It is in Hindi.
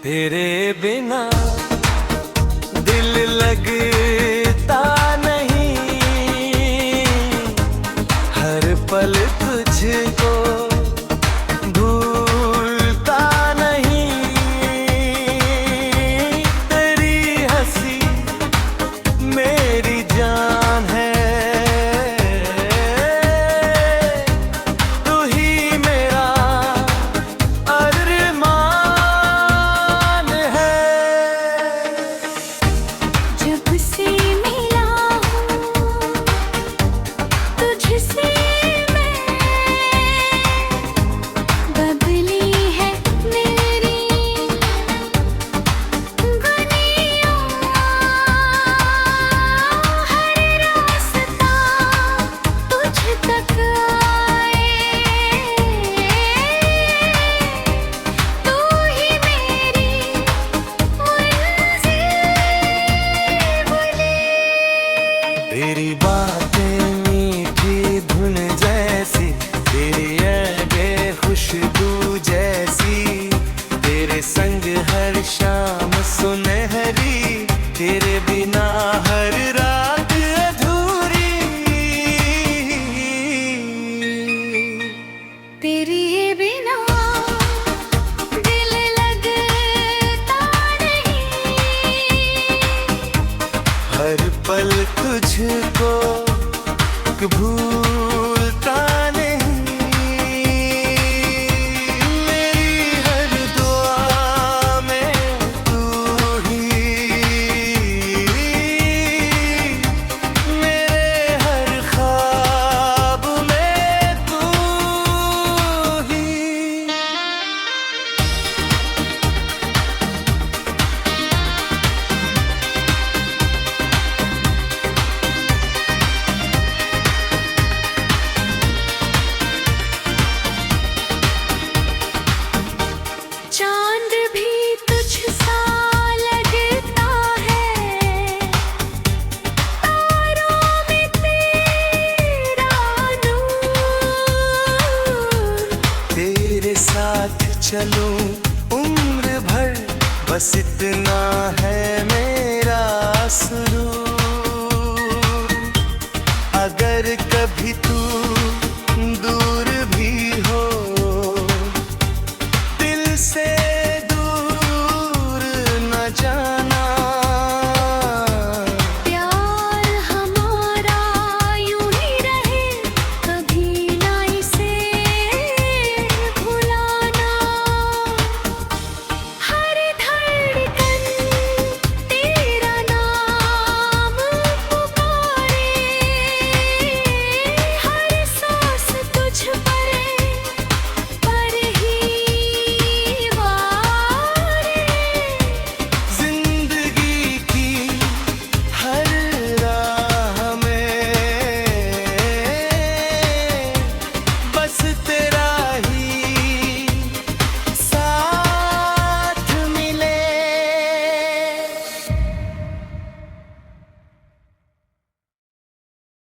तेरे बिना दिल लगता नहीं, हर पल तुझको भूलता नहीं। तेरी हंसी मेरी जान है, तू ही मेरा अरमान है। जब से मिला हूँ तुझसे मैं, बदली है मेरी दुनिया। हर रास्ता तुझ तक आए, तू ही मेरी मंजिल बने। तेरी बातें मीठी धुन जैसी, तेरी यादें खुशबू जैसी, तेरे संग हर शाम सुनहरी, तेरे बिना हर रात अधूरी। तेरे बिना दिल लगता नहीं, हर पल तुझको भूलता नहीं। मेरी हर दुआ में तू ही, मेरे हर ख्वाब में तू ही। चांद भी तुझसा लगता है, तारों में तेरा नूर। तेरे साथ चलूं उम्र भर, बस इतना है मेरा सुरूर।